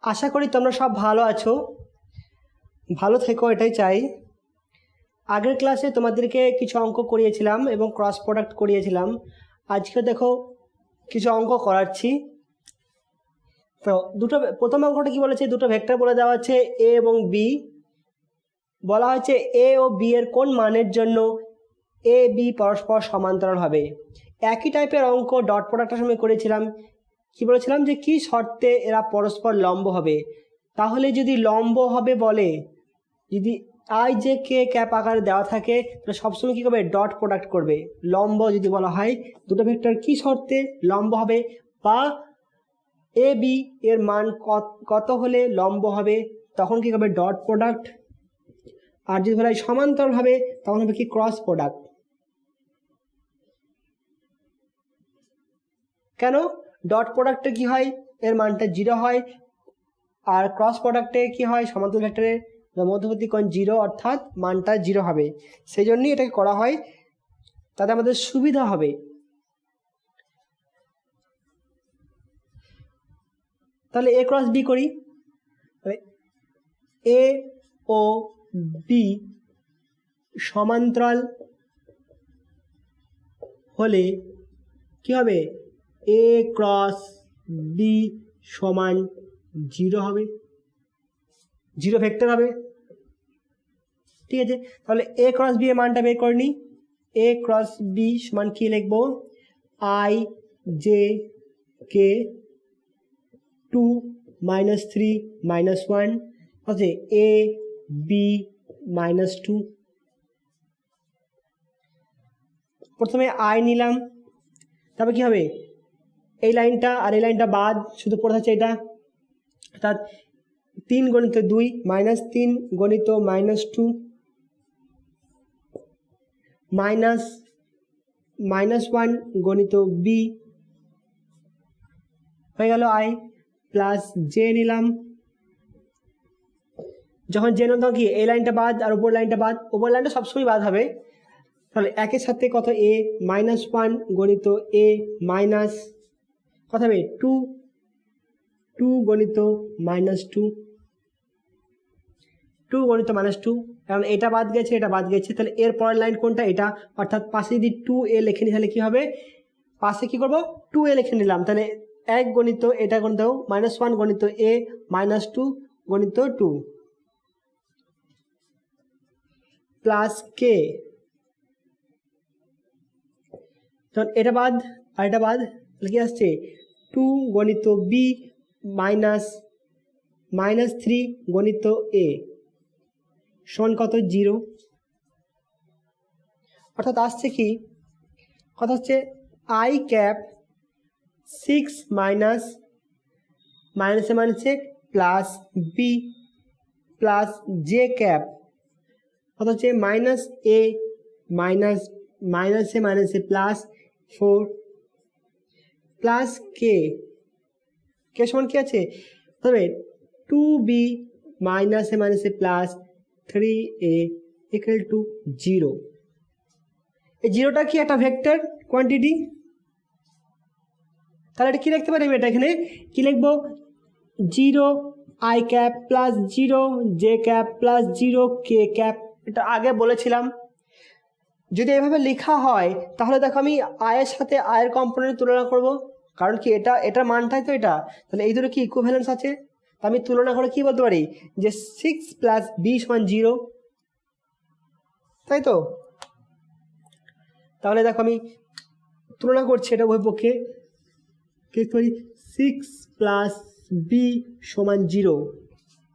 আশা করি তোমরা সব ভালো আছো, ভালো থেকো এটাই চাই। আগের ক্লাসে তোমাদেরকে কিছু অঙ্ক করিয়েছিলাম এবং ক্রস প্রোডাক্ট করিয়েছিলাম। আজকে দেখো কিছু অঙ্ক করাচ্ছি। তো প্রথম অঙ্কটা কি বলেছে, দুটো ভেক্টর বলে দেওয়া আছে এ এবং বি। বলা হয়েছে এ ও বি এর কোন মানের জন্য এ বি পরস্পর সমান্তরাল হবে। একই টাইপের অঙ্ক ডট প্রোডাক্টের সময় করেছিলাম। কি বলেছিলাম যে কি শর্তে এরা পরস্পর লম্ব হবে। তাহলে যদি লম্ব হবে বলে, যদি আই জে কে ক্যাপ আকারে দেওয়া থাকে তাহলে সবসময় কী করবে, ডট প্রোডাক্ট করবে। লম্ব যদি বলা হয় দুটো ভেক্টর কি শর্তে লম্ব হবে, বা এ বি এর মান কত হলে লম্ব হবে, তখন কী করবে, ডট প্রোডাক্ট। আর যদি বলা হয় সমান্তরাল হবে তখন হবে কি, ক্রস প্রোডাক্ট। কেন? ডট প্রোডাক্টে কি হয়, এর মানটা 0 হয়, আর ক্রস প্রোডাক্টে কি হয়, সমান্তরাল ভেক্টরের মধ্যবর্তী কোণ 0, অর্থাৎ মানটা 0 হবে। সেই জন্যই এটাকে করা হয়, তাতে আমাদের সুবিধা হবে। তাহলে এ ক্রস বি করি। এ ও বি সমান্তরাল হলে কি হবে, এ ক্রস বি সমান 0 হবে, 0 ভেক্টর হবে। ঠিক আছে, তাহলে এ ক্রস বি এর মানটা বের করে নিই। এ ক্রস বি সমান কি লিখবো, আই জে কে 2 - 3 - 1 আছে এ বি -2। প্রথমে আই নিলাম, তারপর কি হবে, এই লাইনটা আর এই লাইনটা বাদ, শুধু পড়ে থাকছে এটা, অর্থাৎ 3 × 2 -3 × -2 -1 গণিত বি হয়ে গেল আই, প্লাস জে নিলাম। যখন জে নিলাম তখন কি, এই লাইনটা বাদ আর উপর লাইনটা বাদ, উপর লাইনটা সবসময় বাদ হবে। তাহলে একের সাথে কত, এ -1 গণিত এ মাইনাস কত হবে, 2 গণিত -2 -2, কারণ এটা বাদ গেছে এটা বাদ গেছে। তাহলে এর পরের লাইন কোনটা, এটা, অর্থাৎ পাশে যদি 2a লিখে নিই তাহলে কি হবে, পাশে কি করব, 2a লিখে নিলাম। তাহলে 1 গণিত এটা গণিত -1 গণিত a -2 গণিত 2 প্লাস কে। তখন এটা বাদ আর এটা বাদ, তাহলে কি আসছে, 2 গণিত বি -3 গণিত এ সমান কত, 0। অর্থাৎ আসছে কি, কথা হচ্ছে আই ক্যাপ 6 মাইনাস মাইনাসে মাইনাসে plus B plus J cap, কথা হচ্ছে -a মাইনাসে মাইনাসে প্লাস 4 প্লাস কে সমান কি আছে, তবে 2b মাইনাসে মাইনাসে প্লাস 3a = 0। এই 0টা কি, একটা ভেক্টর কোয়ান্টিটি। তাহলে এটা কি লিখতে পারি, এটা এখানে কি লিখবো, 0 I cap plus 0 J cap plus 0 K cap. এটা আগে বলেছিলাম। যদি এভাবে লেখা হয় তাহলে দেখো আমি আয়ের সাথে আয়ের কম্পোনেন্ট তুলনা করব, কারণ কি এটার মানটাই তো এটা, তাহলে এই দুটো কি ইকুইভ্যালেন্স আছে। তা আমি তুলনা করে কি বলতে পারি, যে 6 + b = 0, তাই তো। তাহলে দেখো আমি তুলনা করছি এটা উভয় পক্ষে, লিখতে পারি 6 + b = 0।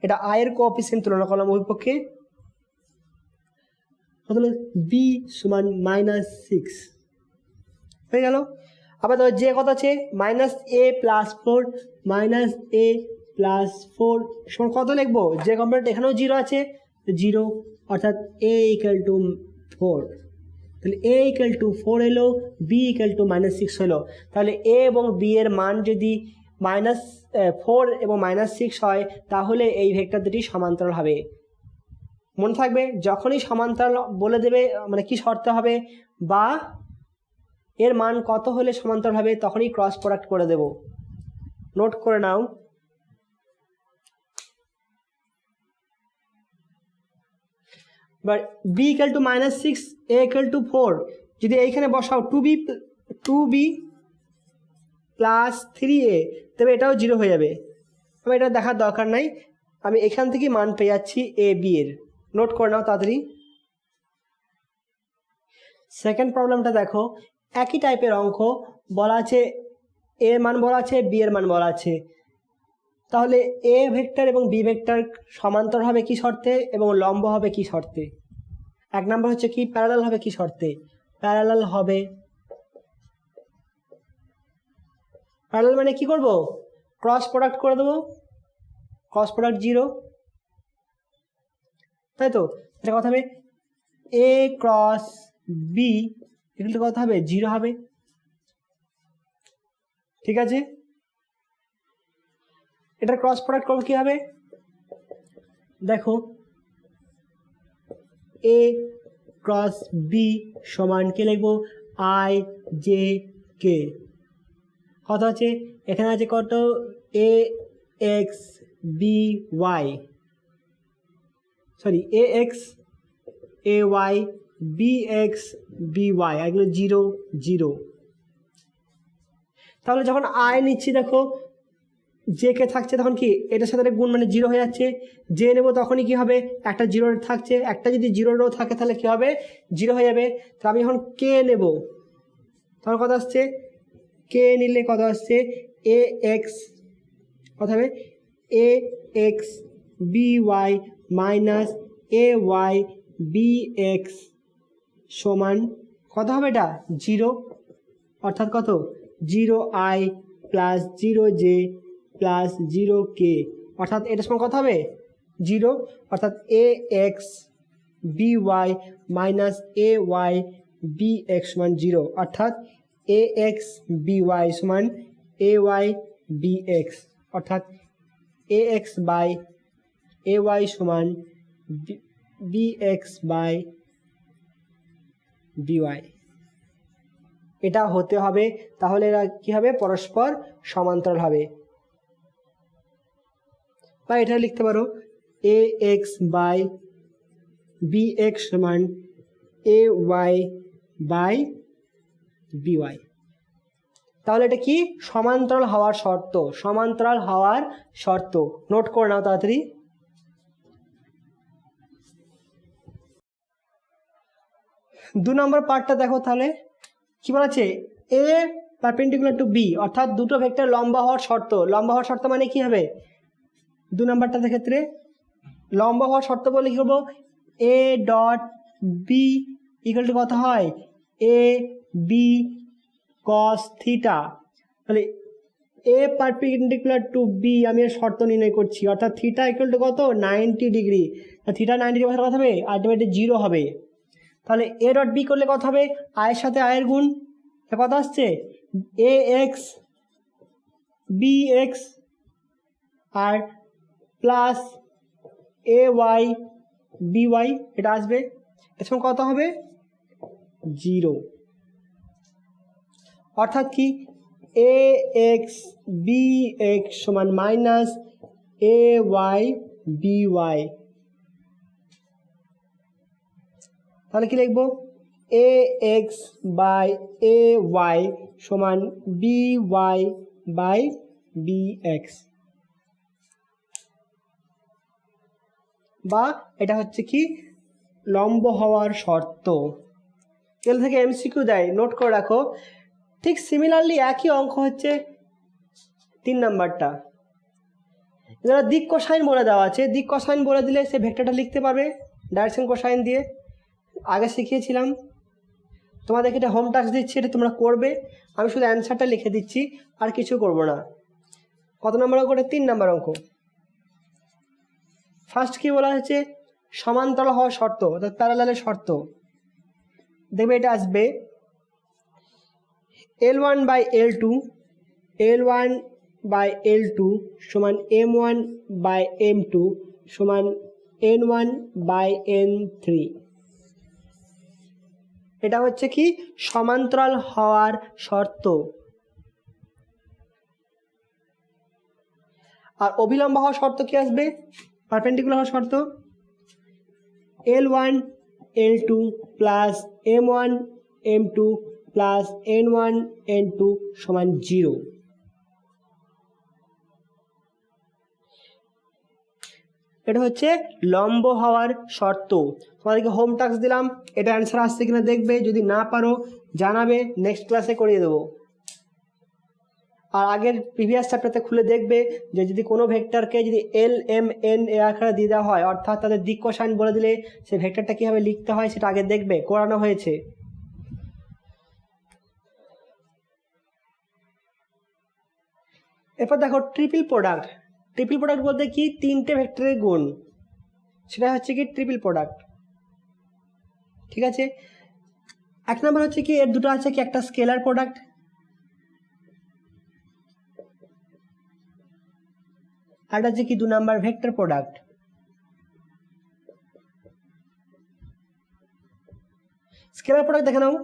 এটা আয়ের কোএফিসিয়েন্ট তুলনা করলাম উভয় পক্ষে, তাহলে b = -6 হয়ে গেল। আবার ধরো যে কত আছে, -a + 4 -a + 4 সমান কত লিখবো, যে কম্পোনেন্ট এখানেও 0 আছে 0, অর্থাৎ a = 4। তাহলে a = 4 এলো, b = -6 হলো। তাহলে a এবং b এর মান যদি -4 এবং -6 হয় তাহলে এই ভেক্টর দুটি সমান্তরাল হবে। মনে থাকবে, যখনই সমান্তরাল বলে দেবে মানে কি শর্ত হবে, বা এর মান কত হলে সমান্তরাল হবে তখনই ক্রস প্রোডাক্ট করে দেব। নোট করে নাও। এবার B equal to -6, A equal to 4, যদি এইখানে বসাও 2b প্লাস 3a, তবে এটাও 0 হয়ে যাবে। তবে এটা দেখার দরকার নাই, আমি এখান থেকে মান পেয়ে যাচ্ছি এ বি এর। নোট করে নাও তাড়াতাড়ি। সেকেন্ড প্রবলেমটা দেখো, একই টাইপের অঙ্ক, বলা আছে এ মান বলা আছে, বি এর মান বলা আছে। তাহলে এ ভেক্টর এবং বি ভেক্টর সমান্তর হবে কি শর্তে এবং লম্ব হবে কি শর্তে? এক নম্বর হচ্ছে কি প্যারালাল হবে কি শর্তে? প্যারালাল হবে, প্যারালাল মানে কি করব? ক্রস প্রোডাক্ট করে দেবো, ক্রস প্রোডাক্ট 0, তাই তো? এটা কথা হবে এ ক্রস বি এগুলো কথা হবে 0 হবে, ঠিক আছে? এটা ক্রস প্রোডাক্ট করবো কি হবে দেখো, এ ক্রস বি সমান কে লিখবো? I J K. কত আছে এখানে? আছে কত? A X B Y, sorry A X A Y B X B Y, এগুলো 0 0। তাহলে যখন আই নিচ্ছি দেখো জে কে থাকছে, তখন কি এটার সাথে গুণ মানে 0 হয়ে যাচ্ছে। জে নেবো তখনই কি হবে? একটা 0 থাকছে, একটা যদি 0 রো থাকে তাহলে কি হবে? 0 হয়ে যাবে। তো আমি যখন কে নেব তখন কত আসছে? কে নিলে কত আসছে? এ এক্স, কত হবে? এ X B Y minus A Y B X সমান কত হবে? এটা 0, অর্থাৎ কত? 0 আই প্লাস 0 জে প্লাস 0 কে, অর্থাৎ এটা সমান কত হবে? 0, অর্থাৎ A X B Y minus A Y B X সমান 0, অর্থাৎ এ এক্স বি ওয়াই সমান এ ওয়াই বি এক্স, অর্থাৎ A X by A Y সমান B X by B Y. এটা হতে হবে, তাহলে এরা কি হবে? পরস্পর সমান্তরাল হবে। বা এটা লিখতে পারো এ এক্স বাই বি এক্স সমান A Y by B Y. তাহলে এটা কি? সমান্তরাল হওয়ার শর্ত, সমান্তরাল হওয়ার শর্ত। নোট করে নাও তাড়াতাড়ি। দু নম্বর পার্টটা দেখো, তাহলে কি বলেছে? এ পারপেন্ডিকুলার টু বি, অর্থাৎ দুটো ভেক্টর লম্বা হওয়ার শর্ত। লম্বা হওয়ার শর্ত মানে কি হবে? দু নম্বরটার ক্ষেত্রে লম্বা হওয়ার শর্ত বলে কি করবো? A dot B equal to কত হয়? A B cos theta. তাহলে এ পারপেন্ডিকুলার টু বি আমি এর শর্ত নির্ণয় করছি, অর্থাৎ থিটা ইকুয়াল টু কত? 90 ডিগ্রি। থিটা 90 ডিগ্রি কত হবে? আলটিমেটলি 0 হবে। তাহলে এ ডট বি করলে কত হবে? আয়ের সাথে আয়ের গুণ, কত আসছে? এ এক্স বি এক্স আর plus A Y B Y, এটা আসবে। এর সঙ্গে কত হবে? 0, অর্থাৎ কি এ এক্স বি এক্স সমান minus A Y B Y. তাহলে কি লিখবো? A X by A Y সমান B Y by B X, বা এটা হচ্ছে কি লম্ব হওয়ার শর্ত। এল থেকে এমসিকিউ দেয়, নোট করে রাখো। ঠিক সিমিলারলি একই অঙ্ক হচ্ছে 3 নাম্বারটা। যারা দিক কোসাইন বলে দেওয়া আছে, দিক কোসাইন বলে দিলে সে ভেক্টরটা লিখতে পারবে ডাইরেকশন কোসাইন দিয়ে। আগে শিখিয়েছিলাম, তোমাদেরকে এটা হোম টাস্ক দিচ্ছি, এটা তোমরা করবে। আমি শুধু অ্যান্সারটা লিখে দিচ্ছি, আর কিছু করব না। কত নম্বর অঙ্ক? 3 নাম্বার অঙ্ক। ফার্স্ট কি বলা হয়েছে? সমান্তরাল হওয়ার শর্ত, অর্থাৎ প্যারালালের শর্ত। দেখবে এটা আসবে L1 by L2, L1 by L2 সমান M1 বাই M2 সমান N1 বাই N3। এটা হচ্ছে কি সমান্তরাল হওয়ার শর্ত। আর অবিলম্ব হওয়ার শর্ত কি আসবে? পারপেন্ডিকুলার হওয়ার শর্ত L1 L2 plus M1 M2 plus N1 N2 সমান 0। এটা হচ্ছে লম্ব হওয়ার শর্ত। তোমাদেরকে হোম টাস্ক দিলাম, এটা অ্যান্সার আসছে কিনা দেখবে, যদি না পারো জানাবে, নেক্সট ক্লাসে করিয়ে দেবো। আর আগের প্রিভিয়াস চ্যাপ্টারতে খুলে দেখবে যে যদি কোনো ভেক্টরকে যদি এল এম এন এ আকারে দিয়ে দেওয়া হয়, অর্থাৎ তাদের দিক কোসাইন বলে দিলে সেই ভেক্টরটা কীভাবে লিখতে হয় সেটা আগে দেখবে, করানো হয়েছে। এরপর দেখো ট্রিপল প্রোডাক্ট। ট্রিপল প্রোডাক্ট বলতে কি, তিনটে ভেক্টরের গুণ, সেটা হচ্ছে কি ট্রিপল প্রোডাক্ট। ঠিক আছে, এক নম্বর হচ্ছে কি এর দুটো আছে কি একটা স্কেলার প্রোডাক্ট, আর হচ্ছে কি 2 number vector product. Scalar product দেখে নাও।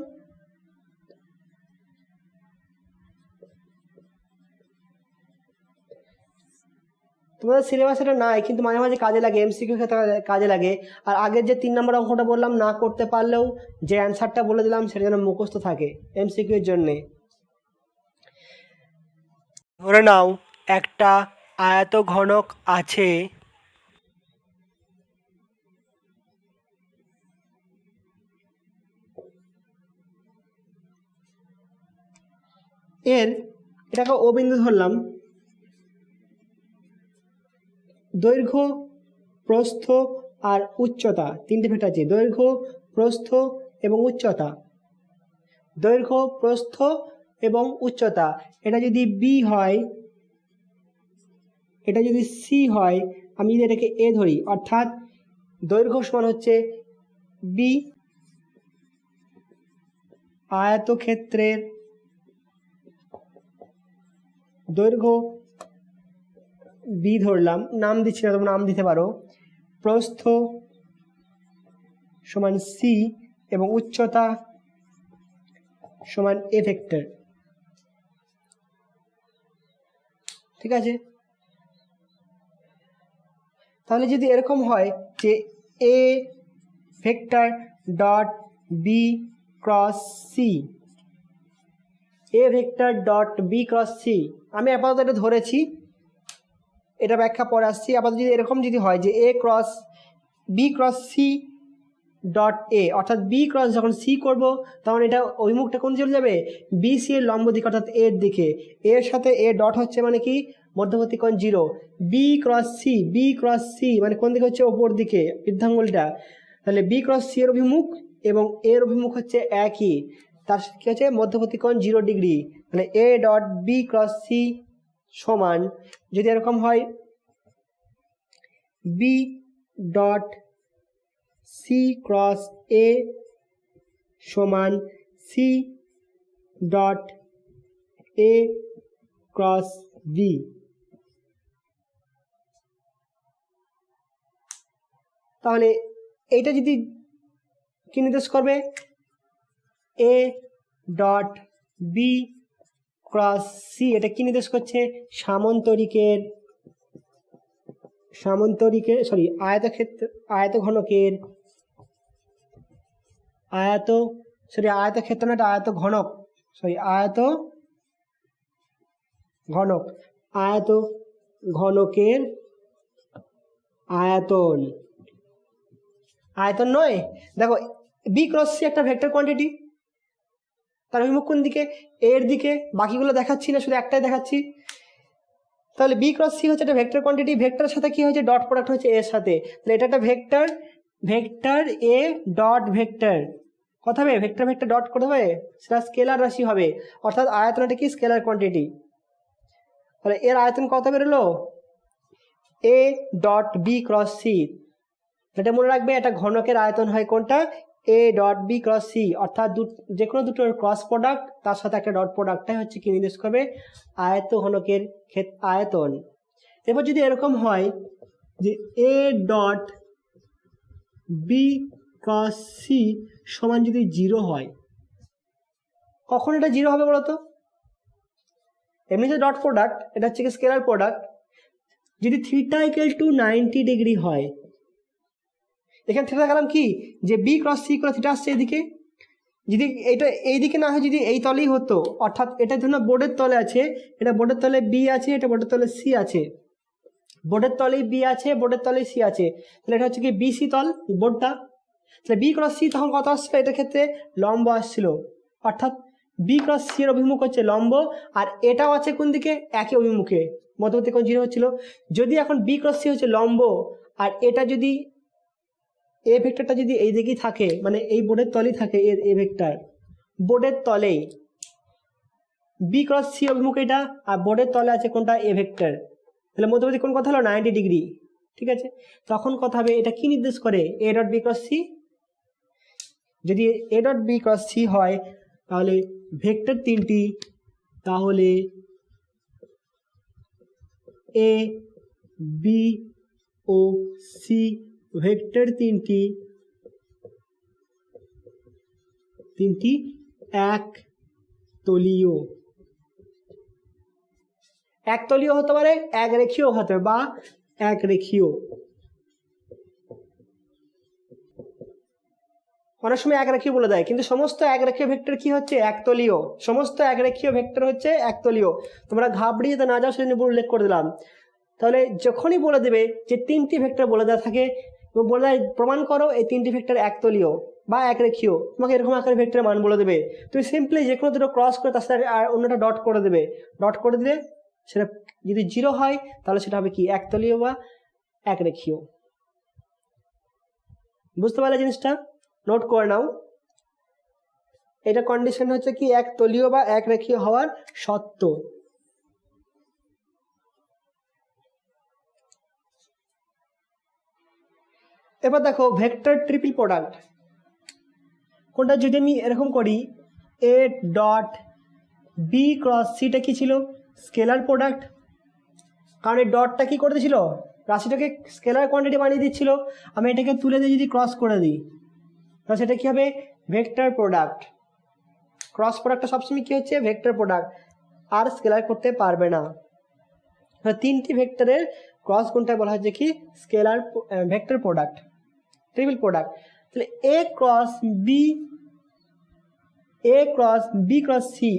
তোমাদের সিলেবাস এটা নাই, কিন্তু মাঝে মাঝে কাজে লাগে, এমসিকিউ ক্ষেত্রে কাজে লাগে। আর আগের যে 3 নম্বর অঙ্কটা বললাম, না করতে পারলেও যে অ্যান্সারটা বলে দিলাম সেটা যেন মুখস্থ থাকে এমসিকিউ এর জন্যে। ধরে নাও একটা আয়ত ঘনক আছে, এটাকে ও বিন্দু ধরলাম, দৈর্ঘ্য প্রস্থ আর উচ্চতা তিনটে ভেক্টর আছে, দৈর্ঘ্য প্রস্থ এবং উচ্চতা। দৈর্ঘ্য প্রস্থ এবং উচ্চতা, এটা যদি বি হয়, এটা যদি সি হয়, আমি যদি এটাকে এ ধরি, অর্থাৎ দৈর্ঘ্য সমান হচ্ছে বি, আয়তক্ষেত্রের দৈর্ঘ্য বি ধরলাম, নাম দিচ্ছি না, তোমরা নাম দিতে পারো, প্রস্থ সমান সি এবং উচ্চতা সমান এ ভেক্টর। ঠিক আছে, তাহলে যদি এরকম হয় যে A vector dot B cross C, A vector dot B cross C, আমি আপাতত এটা ধরেছি, এটা ব্যাখ্যা পরে আসছি। আপাতত যদি এরকম যদি হয় যে A cross B cross C dot A, অর্থাৎ বি ক্রস যখন সি করব তখন এটা অভিমুখটা কোন চলে যাবে, বি সি এর লম্ব দিকে, অর্থাৎ এর দিকে। এর সাথে এ ডট হচ্ছে মানে কি মধ্যবর্তী কোণ 0। B cross C, B cross C মানে কোন দিকে হচ্ছে, ওপর দিকে বৃদ্ধাঙ্গুলটা। তাহলে বি ক্রস সি এর অভিমুখ এবং এর অভিমুখ হচ্ছে একই, তার কি হচ্ছে মধ্যবর্তী কোণ 0 ডিগ্রি। তাহলে A dot B cross C সমান, যদি এরকম হয় B dot C cross A সমান C dot A cross B. তাহলে এইটা যদি কি নির্দেশ করবে, A dot B cross C, এটা কি নির্দেশ করছে, সামান্তরিকের আয়তক্ষেত্র, আয়তঘনকের, আয়তক্ষেত্র না, এটা আয়ত ঘনক, আয়ত ঘনকের আয়তন, আয়তন নয়। দেখো বি ক্রস সি একটা ভেক্টর কোয়ান্টিটি, তার অভিমুখ কোন দিকে, এর দিকে, বাকিগুলো দেখাচ্ছি না, শুধু একটাই দেখাচ্ছি। তাহলে বি ক্রস সি হচ্ছে একটা ভেক্টর কোয়ান্টিটি, ভেক্টরের সাথে কি হয়েছে, ডট প্রোডাক্ট হচ্ছে এর সাথে। তাহলে এটা একটা ভেক্টর এ ডট ভেক্টর, কথা হবে ভেক্টর ডট করতে হবে, সেটা স্কেলার রাশি হবে, অর্থাৎ আয়তনটা কি স্কেলার কোয়ান্টিটি। তাহলে এর আয়তন কত বেরোলো, A dot B cross C. এটা মনে রাখবে, এটা ঘনকের আয়তন হয় কোনটা, A dot B cross C, অর্থাৎ যে কোনো দুটোর ক্রস প্রোডাক্ট তার সাথে একটা ডট প্রোডাক্টটাই হচ্ছে কি নির্দেশ করবে আয়ত ঘনকের আয়তন। এবার যদি এরকম হয় যে A dot B cross C সমান যদি 0 হয়, কখন এটা 0 হবে বলতো, এমনি যে ডট প্রোডাক্ট, এটা হচ্ছে স্কেলার প্রোডাক্ট, যদি থিটা ইকুয়াল টু 90 ডিগ্রি হয়, এখানে থিটা দেখালাম কি যে বি ক্রস সি করে থিটা আসছে এদিকে, যদি এটা এইদিকে না হয় যদি এই তলেই হতো, অর্থাৎ এটা ধরুন বোর্ডের তলে আছে, এটা বোর্ডের তলে বি আছে, এটা বোর্ডের তলে সি আছে, বোর্ডের তলেই বি আছে, বোর্ডের তলেই সি আছে, তাহলে এটা হচ্ছে কি বি সি তল বোর্ডটা, তাহলে বি ক্রস সি তখন কত আসছিল, এটার ক্ষেত্রে লম্ব আসছিল, অর্থাৎ বি ক্রস সি এর অভিমুখ হচ্ছে লম্ব, আর এটাও আছে কোন দিকে, একই অভিমুখে, মধ্যবর্তী কোণ 0 হচ্ছিল। যদি এখন বি ক্রস সি হচ্ছে লম্ব, আর এটা যদি এ ভেক্টরটা যদি এই দিকেই থাকে, মানে এই বোর্ডের তলেই থাকে, এর এ ভেক্টর বোর্ডের তলেই, বি ক্রস সি অভিমুখ এটা, আর বোর্ডের তলে আছে কোনটা, এ ভেক্টর, তাহলে মধ্যবর্তী কোণ কথা হলো 90 ডিগ্রি, ঠিক আছে। তখন কথা হবে এটা কি নির্দেশ করে, A dot B cross C. যদি A dot B cross C হয় তাহলে ভেক্টর তিনটি, তাহলে এ বি ও সি ভেক্টর তিনটি এক তলীয়, একতলীয় হতে পারে, এক রেখীয় হতে পারে, বা এক রেখীয়, অনেক সময় এক রেখীয় বলে দেয়, কিন্তু সমস্ত এক রেখীয় ভেক্টর কি হচ্ছে, একতলীয়, সমস্ত এক রেখীয় ভেক্টর হচ্ছে একতলীয়। তোমরা ঘাবড়িয়ে তো না যাও সেজন্য উল্লেখ করে দিলাম। তাহলে যখনই বলে দেবে যে তিনটি ভেক্টর বলে দেওয়া থাকে, বলে দেয় প্রমাণ করো এই তিনটি ভেক্টর একতলীয় বা এক রেখীয়, তোমাকে এরকম আকারে ভেক্টরের মান বলে দেবে, তুমি সিম্পলি যে কোনো দুটো ক্রস করে তার সাথে আর অন্যটা ডট করে দেবে, ডট করে দিলে সেটা যদি 0 হয় তাহলে সেটা হবে কি, একতলীয় বা এক রেখীয়। বুঝতে পারলে জিনিসটা, নোট করে নাও। এটা কন্ডিশন হচ্ছে কি একতলীয় বা এক রেখীয় হওয়ার শর্ত। এবার দেখো ভেক্টর ট্রিপল প্রোডাক্ট কোনটা, যদি আমি এরকম করি এ ডট বি ক্রস সিটা কি ছিল, স্কেলার প্রোডাক্ট, কারণ এই ডটটা কি করে দিয়েছিল, রাশিটাকে স্কেলার কোয়ান্টিটি বানিয়ে দিচ্ছিল। আমি এটাকে তুলে দিয়ে যদি ক্রস করে দিই তাহলে সেটা কি হবে, ভেক্টর প্রোডাক্ট। ক্রস প্রোডাক্টটা সবসময় কি হচ্ছে, ভেক্টর প্রোডাক্ট, আর স্কেলার করতে পারবে না। তিনটি ভেক্টরের ক্রস গুণটা বলা হচ্ছে কি, scalar vector product, triple product. তাহলে এ ক্রস বি ক্রস সি,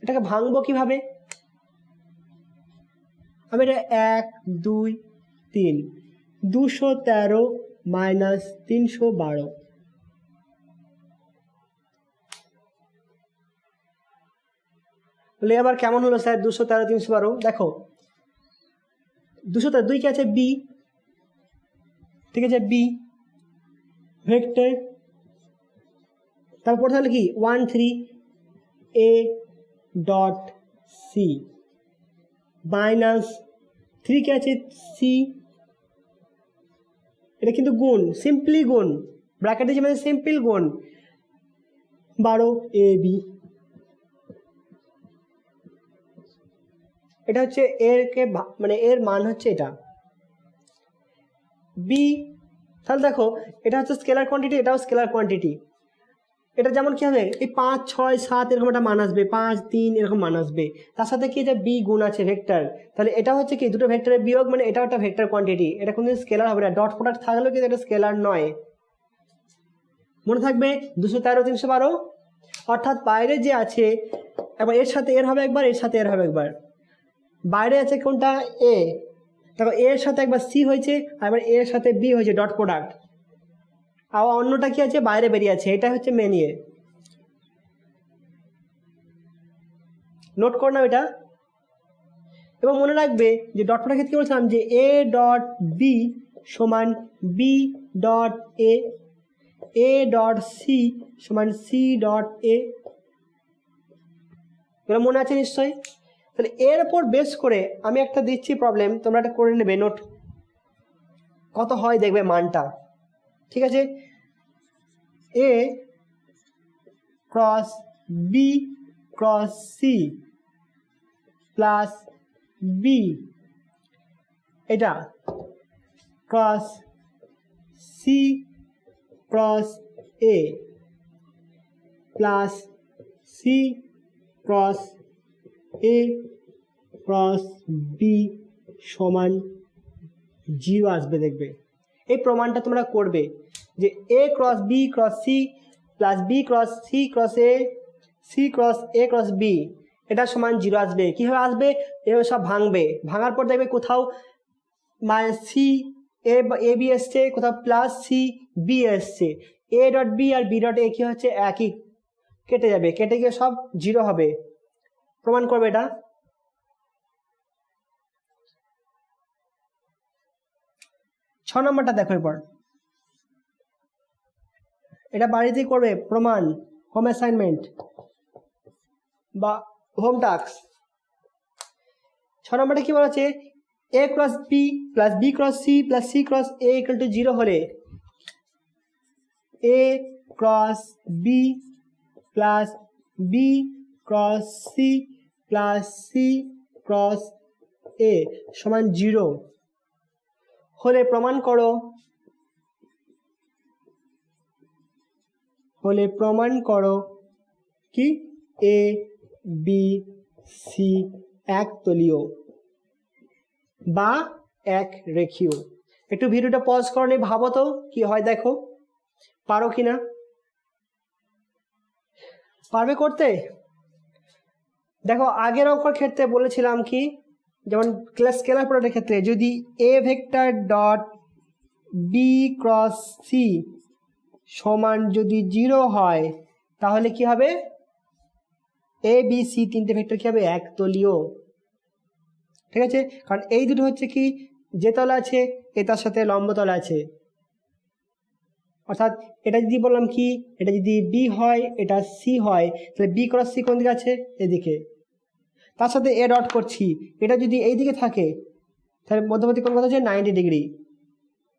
এটাকে ভাঙবো কিভাবে, আমি এটা 1 2 3 213 মাইনাস 312, বলে আবার কেমন হলো স্যার 213 312, দেখো 202 কি আছে, বি, ঠিক আছে, বি ভেক্টর, তারপর তাহলে কি 1 3 এ ডট সি মাইনাস 3 কি আছে, সি, এটা কিন্তু গুণ, সিম্পলি গুণ, ব্র্যাকেটে যে মানে সিম্পল গুণ, 12 এ বি, এটা হচ্ছে এর কে মানে এর মান হচ্ছে এটা বি। তাহলে দেখো এটা হচ্ছে স্কেলার কোয়ান্টিটি, এটাও স্কেলার কোয়ান্টিটি, এটা যেমন কি হবে, এই 5 6 7 এরকম একটা মান আসবে, 5 3 এরকম মান আসবে, তার সাথে কি যে বি গুণ আছে ভেক্টর, তাহলে এটা হচ্ছে কি দুটো ভেক্টরের বিয়োগ, মানে এটাও একটা ভেক্টর কোয়ান্টিটি, এটা কোনদিন স্কেলার হবে না, ডট প্রোডাক্ট থাকলেও কিন্তু এটা স্কেলার নয়। মনে থাকবে 213 312, অর্থাৎ বাইরে যে আছে একবার এর সাথে এর হবে একবার, এর সাথে এর হবে একবার, বাইরে আছে কোনটা, এ, দেখো এর সাথে একবার সি হয়েছে, আর এবার এর সাথে বি হয়েছে, ডট প্রোডাক্ট, আর অন্যটা কি আছে, বাইরে বেরিয়ে আছে, এটা হচ্ছে মেন ইয়ে, নোট করে নাও এটা। এবং মনে রাখবে যে ডট প্রোডাক্টের ক্ষেত্রে বলছিলাম যে এ ডট বি সমান B dot A dot C সমান সি ডট এ, এগুলো মনে আছে নিশ্চয়ই। তাহলে এর উপর বেস করে আমি একটা দিচ্ছি প্রবলেম, তোমরা এটা করে নেবে নোট, কত হয় দেখবে মানটা, ঠিক আছে। A cross B cross C plus B, এটা cross C cross A plus C cross A cross B সমান 0 আসবে, দেখবে এই প্রমাণটা তোমরা করবে যে A cross B cross C plus B cross C cross A C cross A cross B এটা সমান 0 আসবে। কীভাবে আসবে? এভাবে সব ভাঙবে, ভাঙার পর দেখবে কোথাও মাইনাস সি এ বি এসছে, কোথাও প্লাস সি বি এসছে, এ ডট বি আর বি ডট এ কী হচ্ছে একই, কেটে যাবে, কেটে গিয়ে সব 0 হবে। প্রমাণ করবে এটা। ছ নম্বরটা দেখো এরপর, এটা বাড়িতেই করবে প্রমাণ, হোম অ্যাসাইনমেন্ট বা হোম টাস্ক। 6 নম্বরে কি বলা আছে? A cross B plus B cross C plus C cross A equal to 0 হলে A cross B plus B cross C plus C cross A সমান 0 হলে প্রমাণ করো, হলে প্রমাণ করো কি এ বি সি একতলীয় বা এক রেখীয়। একটু ভিডিওটা পজ করে ভাবো তো কি হয়, দেখো পারো কিনা। পারবে করতে? দেখো আগের অঙ্কের ক্ষেত্রে বলেছিলাম কি, যেমন স্কেলার প্রোডাক্টের ক্ষেত্রে যদি A vector dot B cross C সমান যদি 0 হয় তাহলে কি হবে? এ বি সি তিনটে ভেক্টর কি হবে? একতলীয়। ঠিক আছে, কারণ এই দুটো হচ্ছে কি, যে তলা আছে এটার সাথে লম্ব তলা আছে। অর্থাৎ এটা যদি বললাম কি, এটা যদি বি হয় এটা সি হয়, তাহলে বি ক্রস সি কোন দিকে আছে? এদিকে। তার সাথে এ ডট করছি, এটা যদি এই দিকে থাকে তাহলে মধ্যবর্তী কোণ কত আছে? 90 ডিগ্রি।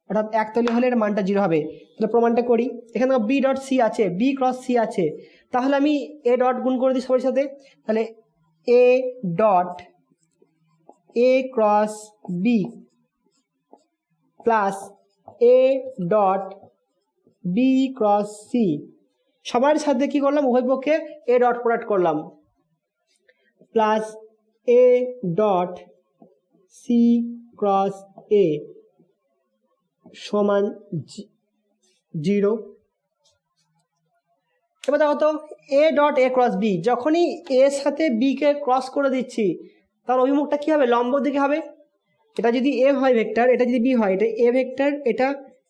অর্থাৎ একতলীয় হলে এর মানটা 0 হবে। তাহলে প্রমাণটা করি। এখানে বি ডট সি আছে, বি ক্রস সি আছে, তাহলে আমি এ ডট গুণ করে দিই সবার সাথে। তাহলে A dot A cross B plus A dot B cross C সবার সাথে কি করলাম? উভয় পক্ষে এ ডট প্রোডাক্ট করলাম, plus A dot C cross A সমান 0। এবার দেখো তো A dot A cross B, যখনই এর সাথে বি কে ক্রস করে দিচ্ছি তার অভিমুখটা কি হবে? লম্ব দিকে হবে। এটা যদি এ হয় ভেক্টর, এটা যদি বি হয়, এটা এ ভেক্টর, এটা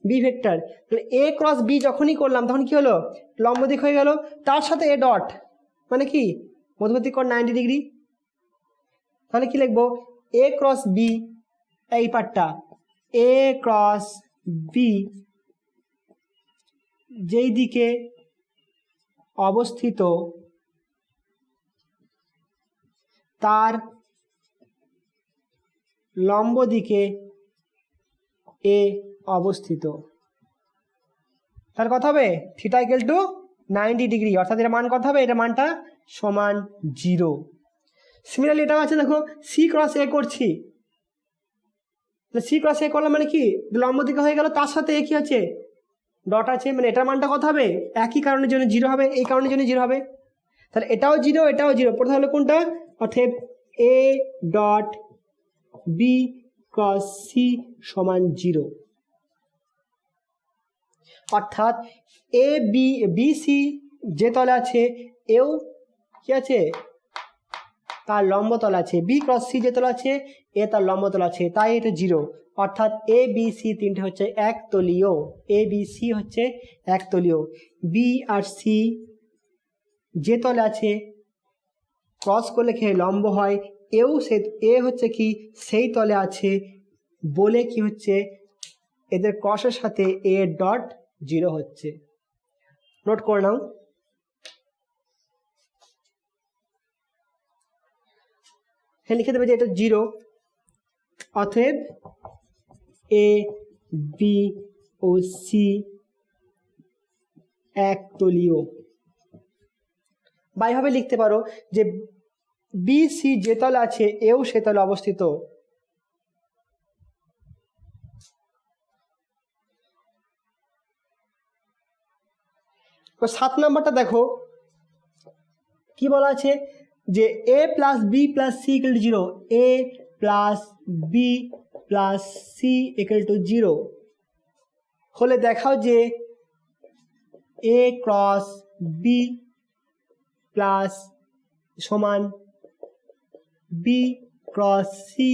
বি ভেক্টর, তাহলে এ ক্রস বি যখনই করলাম তখন কি হলো? লম্ব দিক হয়ে গেল। তার সাথে এ ডট মানে কি? মধ্যবর্তী কোণ 90 ডিগ্রি। তাহলে কি লিখবো? এ ক্রস বি, এই পার্টটা এ ক্রস বি যেই দিকে অবস্থিত তার লম্ব দিকে এ অবস্থিত। তার কথা হবে থিটা ইকুয়াল টু 90 ডিগ্রি, অর্থাৎ এর মান কত হবে? এটার মানটা সমান 0। সিমিলারলি এটাও আছে, দেখো সি ক্রস এ করছি, সি ক্রস এ করলাম মানে কি? লম্ব দিকে হয়ে গেল, তার সাথে এ কি আছে? ডট আছে, মানে এটার মানটা কত হবে? একই কারণের জন্য 0 হবে, এই কারণের জন্য 0 হবে। তাহলে এটাও 0, এটাও 0, প্রথম হলো কোনটা? অর্থাৎ A dot B cross C সমান 0। অর্থাৎ এ বি বি সি যে তলে আছে এও কি আছে? তার লম্ব তল আছে। বি ক্রস সি যে তল আছে এ তার লম্ব তল আছে, তাই এটা 0। অর্থাৎ এ বি সি তিনটে হচ্ছে একতলীয়। এ বি সি হচ্ছে একতলীয়। বি আর সি যে তলে আছে ক্রস করলে খেয়ে লম্ব হয়, এও সে এ হচ্ছে কি সেই তলে আছে বলে কি হচ্ছে? এদের ক্রসের সাথে এ ডট 0 হচ্ছে। নোট করে নাও। হ্যাঁ, লিখে দেবে যে এটা 0। অতএব এ বি ও সি একতলীয়। বা এইভাবে লিখতে পারো যে বি সি যে তলে আছে এও সে তলে অবস্থিত। তো 7 নম্বরটা দেখো কি বলা আছে, যে A plus B plus C equal to 0, A plus B plus C equal to 0 হলে দেখাও যে এ ক্রস বি প্লাস সমান বি ক্রস সি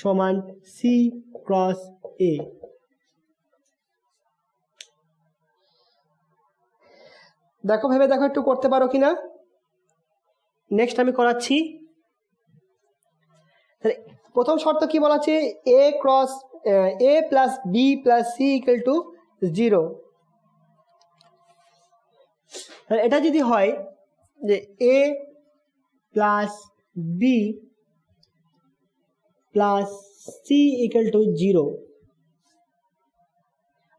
সমান সি ক্রস এ। দেখো ভেবে দেখো একটু করতে পারো কিনা। নেক্সট আমি করাচ্ছি। প্রথম শর্ত কি বলা আছে, A cross A plus B plus C equal to 0। এটা যদি হয় যে A plus B plus C equal to 0,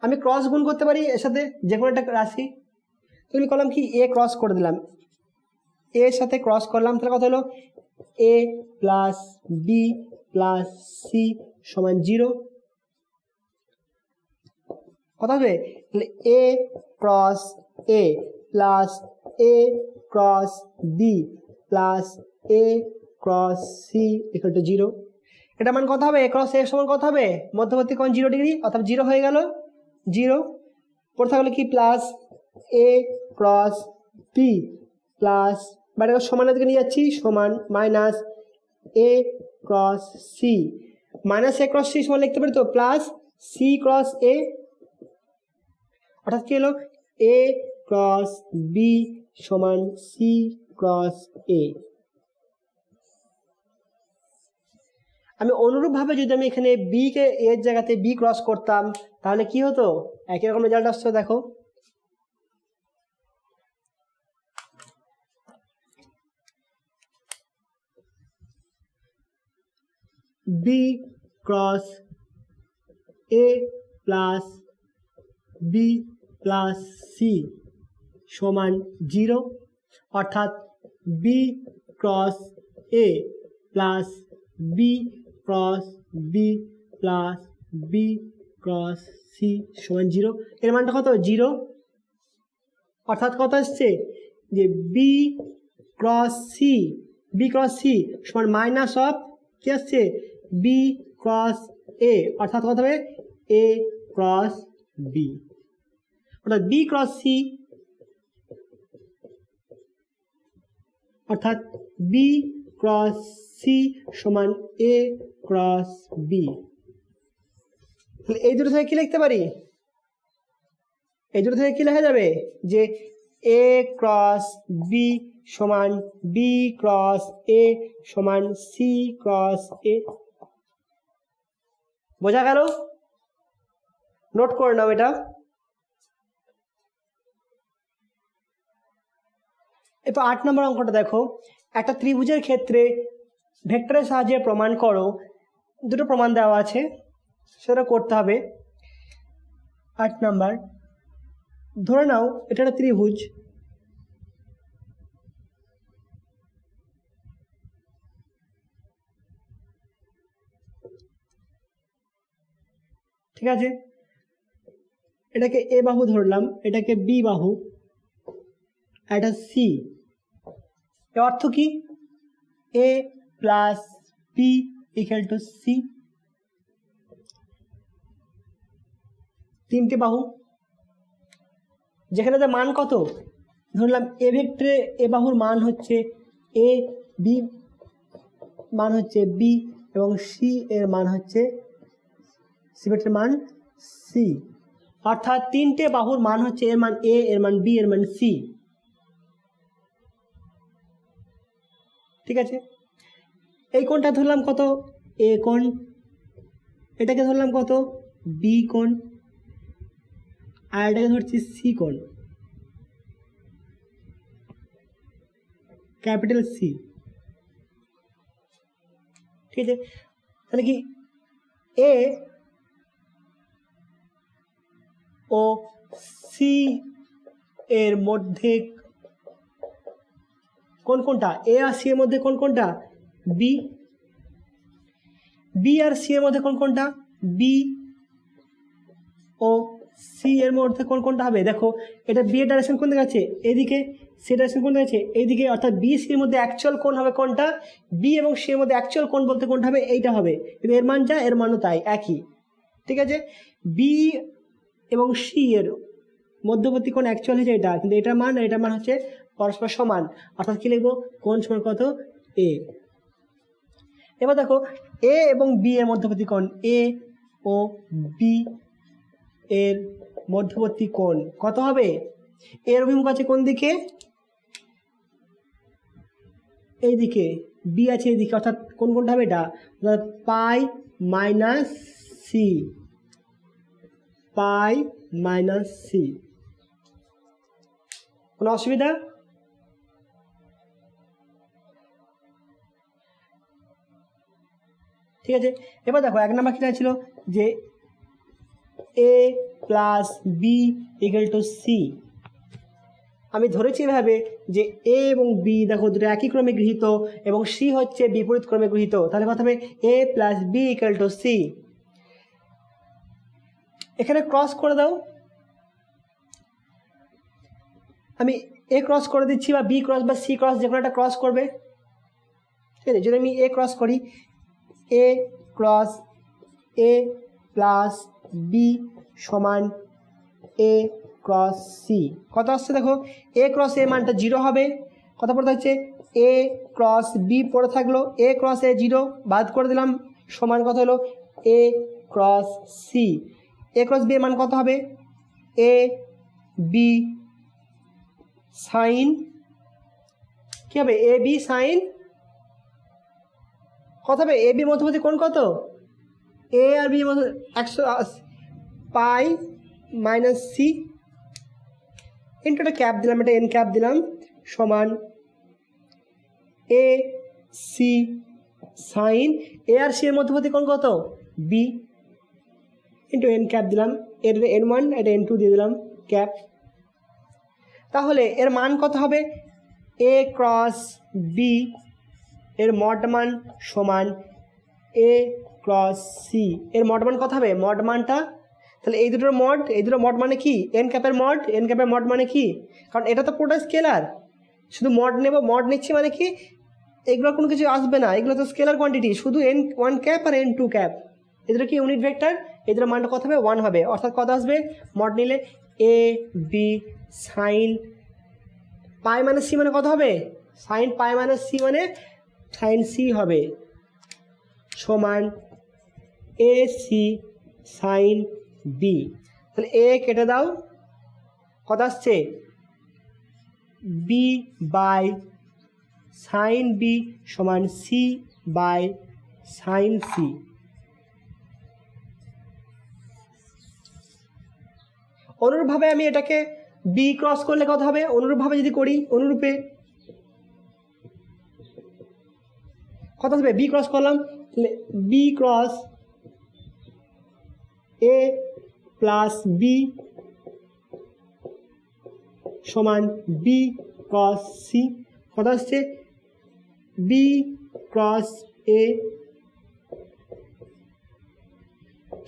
আমি ক্রস গুণ করতে পারি এর সাথে যে কোনো একটা রাশি। তুমি করলাম কি, এ ক্রস করে দিলাম, এর সাথে ক্রস করলাম, তাহলে কত হলো A plus B plus C সমান 0। কত হবে, A cross A plus A cross B plus A cross C equal to 0। এটা মান কত হবে, এ ক্রস এ সমান কত হবে, মধ্যবর্তী কোণ 0 ডিগ্রি, অর্থাৎ 0 হয়ে গেল 0। পরে থাকলে কি plus A cross B plus, বারে সমানের দিকে নিয়ে যাচ্ছি, সমান মাইনাস এ ক্রস সি, মাইনাস এ ক্রস সি সমান লিখতে পারি তো প্লাস সি ক্রস এ, অর্থাৎ কি হলো এ ক্রস বি সমান সি ক্রস এ। আমি অনুরূপভাবে যদি আমি এখানে বি কে এর জায়গাতে বি ক্রস করতাম তাহলে কি হতো, একই রকম রেজাল্ট আসছে। দেখো B cross A plus B plus C সমান 0, অর্থাৎ B cross A plus B cross B plus B cross C সমান 0। এর মানটা কত, 0, অর্থাৎ কত আসছে যে বি ক্রস সি সমান মাইনাস অফ কি আসছে বি ক্রস এ, অর্থাৎ কত হবে এ ক্রস বি, অর্থাৎ বি ক্রস সি, অর্থাৎ বি ক্রস সি সমান এ ক্রস বি। এই দুটো থেকে কি লিখতে পারি, এই দুটো থেকে কি লেখা যাবে যে এ ক্রস বি সমান বি ক্রস এ সমান সি ক্রস এ। বোঝা গেল, নোট করে নাও এটা। এরপর 8 নম্বর অঙ্কটা দেখো, একটা ত্রিভুজের ক্ষেত্রে ভেক্টরের সাহায্যে প্রমাণ করো। দুটো প্রমাণ দেওয়া আছে, সেটা করতে হবে। 8 নাম্বার, ধরে নাও এটা একটা ত্রিভুজ, ঠিক আছে, এটাকে এ বাহু ধরলাম, এটাকে বি বাহু, এটা সি। এর অর্থ কি, A plus B equal to C. তিনটে বাহু, যেখানে যে মান কত ধরলাম, এ ভেক্টরে এ বাহুর মান হচ্ছে এ, বি মান হচ্ছে বি এবং সি এর মান হচ্ছে সি ভেক্টরের মান সি, অর্থাৎ তিনটে বাহুর মান হচ্ছে এর মান এ, এর মান বি, এর মান সি। ঠিক আছে, এই কোণটা ধরলাম কত, এ কোণ, এটাকে ধরলাম কত, বি কোণ, আর এটাকে ধরছি সি কোণ, ক্যাপিটাল সি। ঠিক আছে, তাহলে কি এ ও সি এর মধ্যে কোন কোনটা, এ আর সি এর মধ্যে কোন কোনটা, বি। বি আর সি এর মধ্যে কোন কোনটা, বি ও সি এর মধ্যে কোন কোনটা হবে। দেখো এটা বি এর ডাইরেকশন কোন দিকে আছে, এদিকে, সি ডাইরেকশন কোন দিকে আছে, এইদিকে, অর্থাৎ বি সি এর মধ্যে অ্যাকচুয়াল কোণ হবে কোনটা, বি এবং সি এর মধ্যে অ্যাকচুয়াল কোণ বলতে কোনটা হবে, এইটা হবে। কিন্তু এর মান যা, এর মানও তাই একই। ঠিক আছে, বি এবং সি এর মধ্যবর্তী কোণ অ্যাকচুয়াল হচ্ছে এটা, কিন্তু এটার মান আর এটার মান হচ্ছে পরস্পর সমান, অর্থাৎ কি লিখবো, কোণ সমান কত, এ। এবার দেখো এ এবং বি এর মধ্যবর্তী কোণ, এ ও বি এর মধ্যবর্তী কোণ কত হবে? এর অভিমুখ আছে কোন দিকে? এই দিকে। বি আছে এই দিকে, অর্থাৎ কোন কোণটা হবে এটা, অর্থাৎ পাই মাইনাস সি, পাই মাইনাস সি। কোনো অসুবিধা? ঠিক আছে। এবার দেখো 1 নম্বর কিনা ছিল যে A plus B equal to C. আমি ধরেছি এভাবে যে এ এবং বি দেখো দুটো একই ক্রমে গৃহীত এবং সি হচ্ছে বিপরীত ক্রমে গৃহীত, তাহলে কথা হবে A plus B equal to C. এখানে ক্রস করে দাও, আমি এ ক্রস করে দিচ্ছি, বা বি ক্রস বা সি ক্রস যে কোনো একটা ক্রস করবে। ঠিক আছে, যদি আমি এ ক্রস করি, এ ক্রস এ প্লাস বি সমান এ ক্রস সি, কত আসছে দেখো, এ ক্রস এ মানটা 0 হবে, কত পড়তে হচ্ছে, এ ক্রস বি পড়ে থাকলো, এ ক্রস এ 0 বাদ করে দিলাম, সমান কত হলো, এ ক্রস সি। এ ক্রস বি এর মান কত হবে, এ বি সাইন, কি হবে, এ বি সাইন, কত হবে, এ বির মধ্যবর্তী কোণ কত, এ আর বি এর মধ্যে 180 পাই মাইনাস সি ইন্টু একটা ক্যাপ দিলাম, এটা এন ক্যাপ দিলাম, সমান এ সি সাইন, এ আর সি এর মধ্যবর্তী কোণ কত, বি ইন্টু এন ক্যাপ দিলাম, এর n1 এটা n2 দিয়ে দিলাম ক্যাপ। তাহলে এর মান কত হবে, এ ক্রস বি এর মড মান সমান এ ক্রস সি এর মড মান কত হবে, মড মানটা, তাহলে এই দুটোর মড মানে কি, এন ক্যাপের মড মানে কি, কারণ এটা তো পুরোটা স্কেলার, শুধু মড নেব, মড নিচ্ছি মানে কি, এগুলো কোনো কিছু আসবে না, এগুলো তো স্কেলার কোয়ান্টিটি, শুধু n1 ক্যাপ আর n2 ক্যাপ, এদের কি ইউনিট ভেক্টর, এদের মানটা কত হবে, 1 হবে, অর্থাৎ কত আসবে, মড নিলে A B sine pi minus C মানে কত হবে, সাইন পাই মাইনাস সি মানে সাইন সি হবে, সমান এ সি সাইন বি। তাহলে এ কেটে দাও, কত আসছে, বি বাই সাইন বি সমান সি বাই সাইন সি। অনুরূপভাবে আমি এটাকে বি ক্রস করলে কত হবে, অনুরূপভাবে যদি করি, অনুরূপে কত আসবে, বি ক্রস করলাম, তাহলে B cross A plus B সমান বি ক্রস সি, কত আসছে, বি ক্রস এ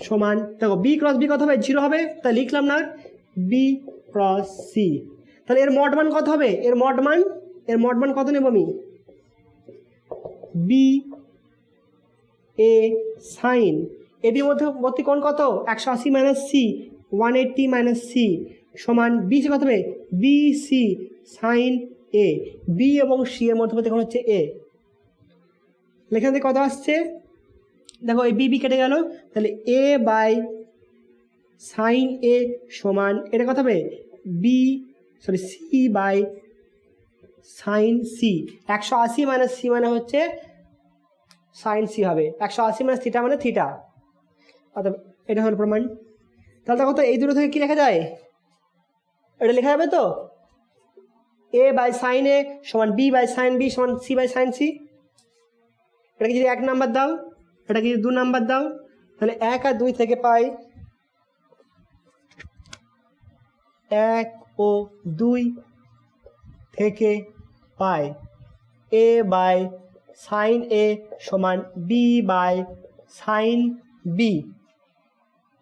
সমান, দেখো বি ক্রস বি কত হবে, 0 হবে, তাই লিখলাম না, বি ক্রস সি। তাহলে এর মড মান কত হবে, এর মড মান কত নেব আমি, B A sign, A B মধ্যবর্তী কোণ কত, 180 মাইনাস সি, 180 মাইনাস সি সমান বি সি কত হবে, বি সি সাইন এ, বি এবং সি এর মধ্যবর্তী কোণ হচ্ছে এ। এখান থেকে কত আসছে, দেখো এই বি কেটে গেল, তাহলে এ বাই সাইন এ সমান, এটা কত হবে, C by sine C, 180 minus C মানে হচ্ছে সাইন সি হবে, 180 মাইনাস থিটা মানে থিটা, অর্থাৎ এটা হলো প্রমাণ। তাহলে দেখো তো এই দুটো থেকে কি লেখা যায়, এটা লেখা যাবে তো, এ বাই সাইন এ সমান বি বাই সাইন বি সমান সি বাই সাইন সি। এটাকে যদি 1 নাম্বার দাও, এটাকে যদি 2 নাম্বার দাও, তাহলে 1 আর 2 থেকে পাই 1 ও 2 থেকে পাই এ বাই সাইন এ সমান B by sine B,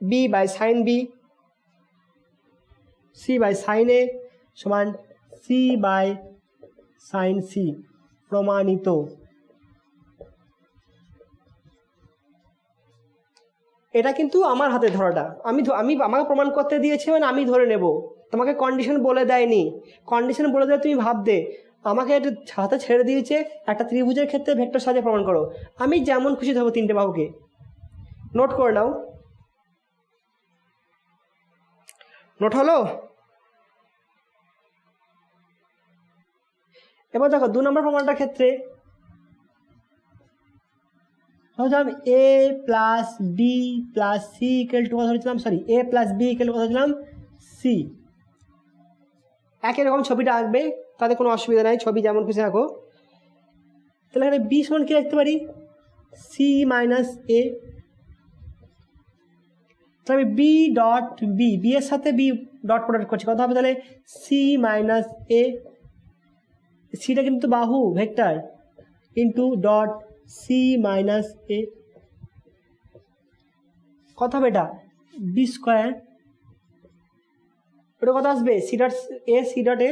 B by sine B, C by sine A সমান সি বাই সাইন সি, প্রমাণিত। এটা কিন্তু আমার হাতে ধরাটা, আমি আমাকে প্রমাণ করতে দিয়েছি মানে আমি ধরে নেব, তোমাকে কন্ডিশন বলে দেয়নি। কন্ডিশন বলে দেয় তুমি ভাববে আমাকে একটা হাতে ছেড়ে দিয়েছে একটা ত্রিভুজের ক্ষেত্রে ভেক্টর সাহায্যে প্রমাণ করো, আমি যেমন খুশি ধরবো তিনটে বাহুকে। নোট করে নাও, নোট হলো? এবার দেখো 2 নম্বর প্রমাণটার ক্ষেত্রে ধরছিলাম A plus B plus C equal to কত ধরেছিলাম, sorry A plus B equal to কত ধরেছিলাম সি। একই রকম ছবিটা আঁকবে, তাতে কোনো অসুবিধা নাই, ছবি যেমন খুশি আঁকো। তাহলে এখানে বি সমান কি রাখতে পারি, সি মাইনাস এ। তাহলে আমি বি ডট বি, বি এর সাথে বি ডট প্রোডাক্ট করছি, কত হবে তাহলে সি মাইনাস এ। সিটা কিন্তু বাহু vector, into dot C minus A, কত হবে এটা বি স্কোয়ার। ওটা কত আসবে C dot A, C dot A.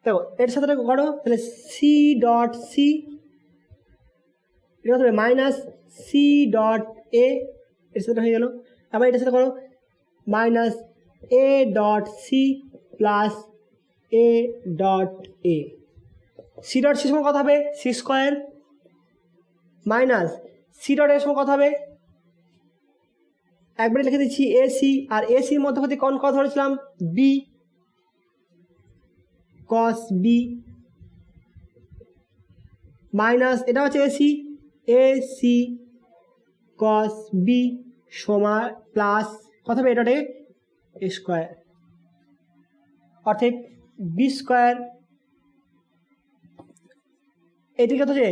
দেখো এর সাথে করো, তাহলে সি ডট সি, এটা কত হবে মাইনাস সি ডট এ, এর সাথে হয়ে গেল। আবার এটার সাথে করো minus A dot C plus A dot A. C dot C সমান কত হবে C square, minus C dot এর সমান কত হবে, একবারে লিখে দিচ্ছি এসি, আর এসির মধ্যবর্তী কোণ কত ধরেছিলাম বি, কস বি, মাইনাস এটা হচ্ছে এসি, এসি কস বি সমান প্লাস কত হবে এটাতে এ স্কোয়ার, অর্থাৎ বি স্কোয়ার। এটি কত হচ্ছে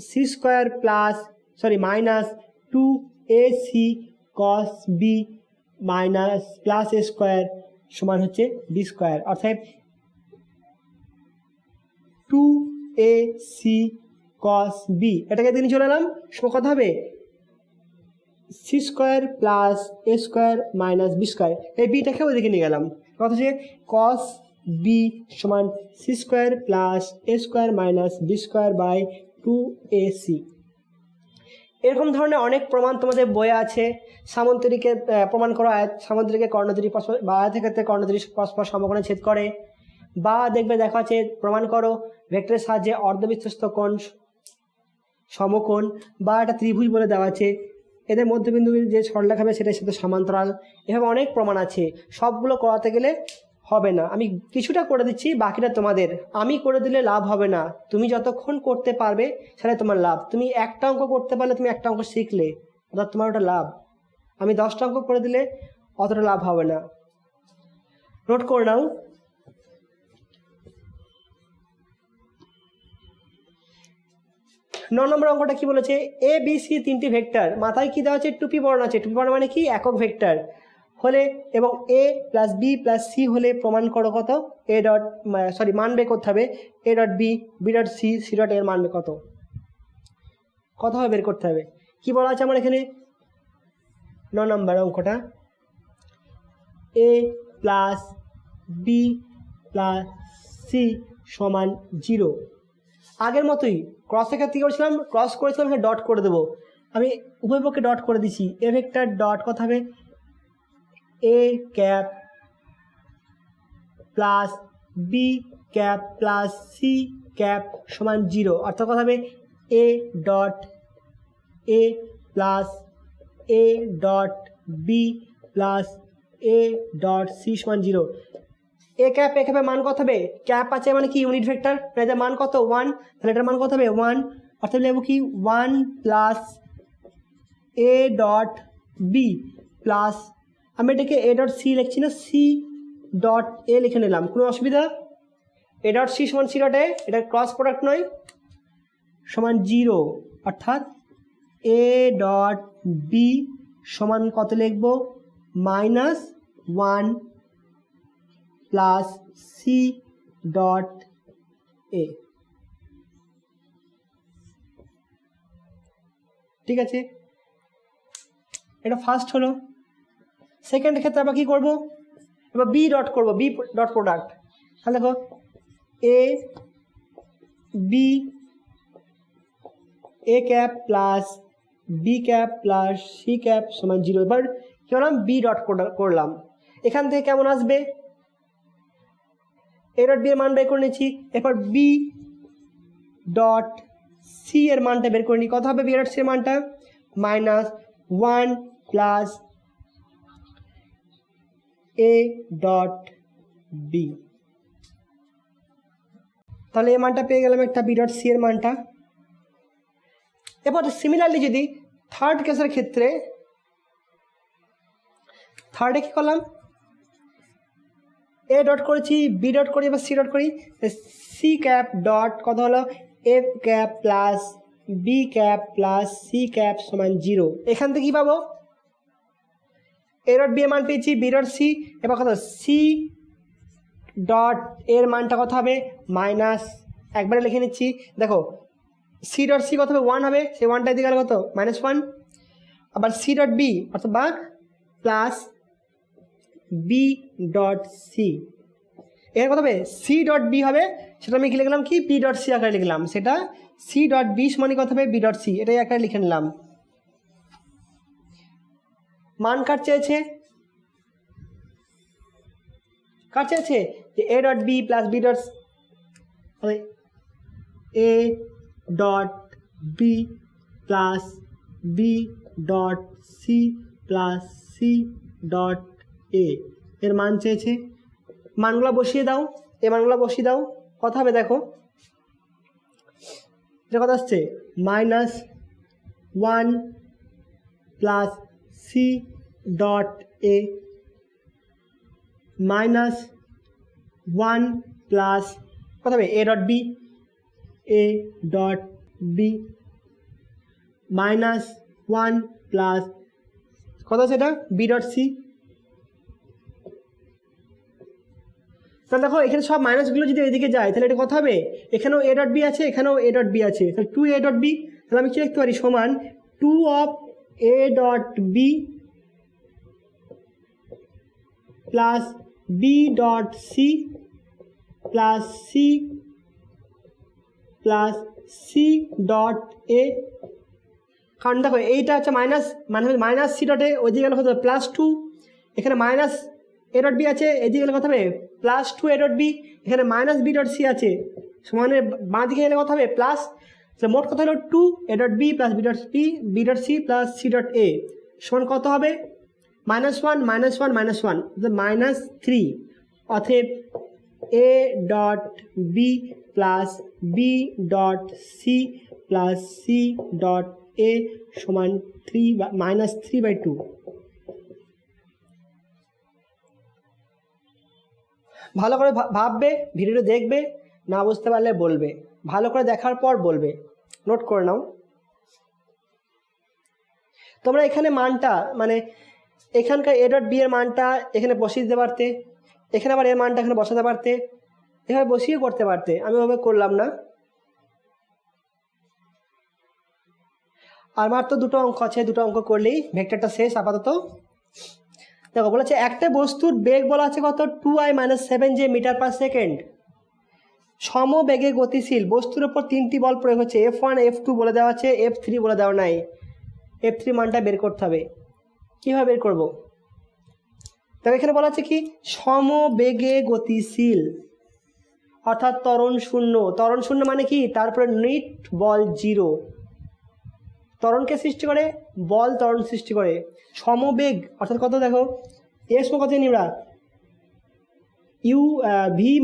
C square plus sorry minus 2ac cos B minus plus A square সমান হচ্ছে বি স্কোয়ার, অর্থাৎ 2ac কস বি, এটাকে দিন চলে এলাম, সমান কত হবে C square plus A square minus B square. এই বিটাকে ওইদিকে নিয়ে গেলাম, কত হচ্ছে কস বি সমান C square plus A square minus B square by 2ac। এরকম ধরনের অনেক প্রমাণ তোমাদের বইয়ে আছে। সামন্তরিকে প্রমাণ করা, সামন্তরিকে কর্ণদ্বি বা আয়তের ক্ষেত্রে কর্ণদ্বি পরস্পর সমকোণে ছেদ করে, বা দেখবে দেখা আছে প্রমাণ করো ভেক্টরের সাহায্যে অর্ধবৃত্তস্থ কোণ সমকোণ, বা একটা ত্রিভুজ বলে দেওয়া আছে এদের মধ্যবিন্দু যে সরলরেখা হবে সেটার সাথে সমান্তরাল। এভাবে অনেক প্রমাণ আছে, সবগুলো করাতে গেলে হবে না, আমি কিছুটা করে দিচ্ছি, বাকিটা তোমাদের। আমি করে দিলে লাভ হবে না, তুমি যতক্ষণ করতে পারবে সেটাই তোমার লাভ। তুমি একটা অঙ্ক করতে পারলে তুমি একটা অঙ্ক শিখলে, অর্থাৎ তোমার ওটা লাভ। আমি 10টা অঙ্ক করে দিলে অতটা লাভ হবে না। নোট করে নাও। ন নম্বর অঙ্কটা কি বলেছে, এ বি সি তিনটি ভেক্টর, মাথায় কি দেওয়া আছে টুপি বর্ণ আছে, টুপি বর্ণ মানে কি একক ভেক্টর হলে এবং এ প্লাস বি প্লাস সি হলে প্রমাণ করো কত এ ডট সরি মান বের করতে হবে A dot B, B dot C, C dot এর মান কত, কত হবে বের করতে হবে। কি বলা আছে আমার এখানে 9 নম্বর অঙ্কটা, এ প্লাস বি প্লাস সি সমান 0। আগের মতোই ক্রসের ক্ষেত্রে কী করেছিলাম, ক্রস করেছিলাম, এখানে ডট করে দেবো। আমি উভয় পক্ষে ডট করে দিচ্ছি, এ ভেক্টর ডট কত হবে A cap plus B cap plus C cap সমান 0, অর্থাৎ কত হবে A dot A plus A dot B plus A dot C সমান 0। এ ক্যাপ এ ক্যাপের মান কত হবে, ক্যাপ আছে মানে কি ইউনিট ভেক্টর, এটার মান কত 1, তাহলে এটার মান কত হবে 1, অর্থাৎ লিখব কি 1 plus A dot B plus, আমি এটাকে এ ডট সি লিখছি না, সি ডট এ লিখে নিলাম, কোনো অসুবিধা। এ ডট সি সমান সি ডট এ, এটা ক্রস প্রোডাক্ট নয়, সমান 0, অর্থাৎ এ ডট বি সমান কত লিখব -1 প্লাস সি ডট এ। ঠিক আছে, এটা ফার্স্ট হলো। সেকেন্ড ক্ষেত্রে আবার কী করবো, এবার বি ডট করবো, বি ডট প্রোডাক্ট। তাহলে দেখো A B A cap plus B cap plus C cap সমান 0। এবার কি করলাম, বি ডট করলাম। এখান থেকে কেমন আসবে, এ ডট বি এর মান বের করে নিচ্ছি। এরপর বি ডট সি এর মানটা বের করে নিই। কত হবে বি ডট সি এর মানটা, -1 প্লাস এ ডট বি। তাহলে এই মানটা পেয়ে গেলাম একটা বি ডট সি এর মানটা। এরপর সিমিলারলি যদি থার্ড কেসের ক্ষেত্রে, থার্ডে কী করলাম, এ ডট করেছি, বি ডট করি, এবার সি ডট করি। সি ক্যাপ ডট কত হলো, F cap plus B cap plus C cap সমান 0। এখান থেকে কী পাবো, এ ডট বি এর মান পেয়েছি, বি ডট সি। এবার কত, সি ডট এর মানটা কত হবে, মাইনাস, একবারে লিখে নিচ্ছি। দেখো সি ডট সি কত হবে, 1 হবে, সেই 1টা দিকে গেলে কত, -1। আবার সি ডট বি অর্থাৎ বা প্লাস বি ডট সি, এর কত হবে, সি ডট বি হবে, সেটা আমি কি লিখলাম, কি বি ডট সি আকারে লিখলাম। সেটা সি ডট বি সমানই কত হবে, বি ডট সি, এটাই আকারে লিখে নিলাম। মান কার চেয়েছে, যে A dot B plus B dot, A dot B plus B dot C plus C dot A এর মান চেয়েছে। মানগুলো বসিয়ে দাও, এই মানগুলো বসিয়ে দাও, কত হবে দেখো, এটা কত আসছে, -1 plus C dot A -1 plus কত হবে, A dot B, A dot B -1 plus কত আছে এটা, বি ডট সি। তাহলে দেখো এখানে সব মাইনাসগুলো যদি এদিকে যায় তাহলে এটা কত হবে, এখানেও এ ডট বি আছে, এখানেও এ ডট বি আছে, তাহলে 2 এ ডট বি। তাহলে আমি কি লিখতে পারি, সমান 2 of A dot B plus B dot C plus C plus C dot A. কারণ দেখো এইটা হচ্ছে মাইনাস, মানে মাইনাস সি ডট এ, ওইদিকে গেলে কত হবে, +2। এখানে মাইনাস এ ডট বি আছে, এদিকে গেলে কত হবে, +2 এ ডট বি। এখানে মাইনাস বি ডট সি আছে, সমানের বাঁ দিকে গেলে কত হবে, প্লাস। মোট কত হলো 2 A dot B plus B dot C plus C dot A সমান কত হবে, -1 -1 -1 -3। অতএব A dot B plus B dot C plus C dot A সমান -3/2। ভালো করে ভাববে, ভিডিওটা দেখবে, না বুঝতে পারলে বলবে, ভালো করে দেখার পর বলবে, নোট করে নাও। তোমরা এখানে মানটা, মানে এখানকার এ ডট বি এর মানটা এখানে বসিয়ে দিতে পারতে, এখানে আবার এর মানটা এখানে বসাতে পারতে, এভাবে বসিয়ে করতে পারতে, আমি ওভাবে করলাম না। আর মাত্র 2টো অঙ্ক আছে, 2টো অঙ্ক করলেই ভেক্টরটা শেষ আপাতত। দেখো বলেছে একটা বস্তুর বেগ বলা আছে কত, 2i - 7 যে মিটার পার সেকেন্ড, সমবেগে গতিশীল। বস্তুর ওপর 3টি বল প্রয়োগ হচ্ছে, F1 F2 বলে দেওয়া আছে, F3 বলে দেওয়া নাই। F3 মানটা বের করতে হবে। কীভাবে বের করব, তবে এখানে বলা আছে কি, সমবেগে গতিশীল অর্থাৎ ত্বরণ শূন্য। ত্বরণ শূন্য মানে কি, তারপরে নিট বল 0। ত্বরণকে সৃষ্টি করে, বল ত্বরণ সৃষ্টি করে। সমবেগ অর্থাৎ কত, দেখো এর সমান কত জানি আমরা, v -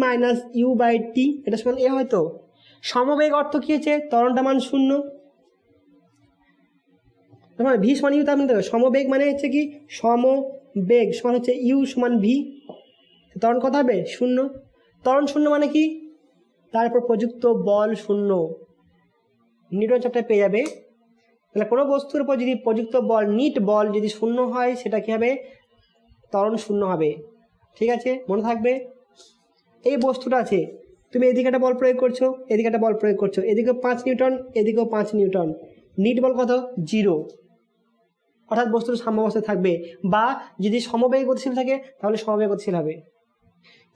u/t, এটা সমান এ। হয়তো সমবেগ অর্থ কী হচ্ছে, ত্বরণটা মান 0, মানে ভি সমান ইউ। তার মানে দেখো সমবেগ মানে হচ্ছে কি, সমবেগ সমান হচ্ছে ইউ সমান ভি, ত্বরণ কত হবে, 0। ত্বরণ 0 মানে কি, তারপর প্রযুক্ত বল 0। নিউটন চ্যাপ্টারে পেয়ে যাবে। তাহলে কোনো বস্তুর উপর যদি প্রযুক্ত বল, নিট বল যদি 0 হয়, সেটা কী হবে, ত্বরণ 0 হবে। ঠিক আছে, মনে থাকবে। এই বস্তুটা আছে, তুমি এদিকে একটা বল প্রয়োগ করছো, এদিকে একটা বল প্রয়োগ করছো, এদিকেও 5 নিউটন, এদিকেও 5 নিউটন, নিট বল কত, 0, অর্থাৎ বস্তুর সাম্যাবস্থায় থাকবে। বা যদি সমবেগে গতিশীল থাকে তাহলে সমবেগে গতিশীল হবে।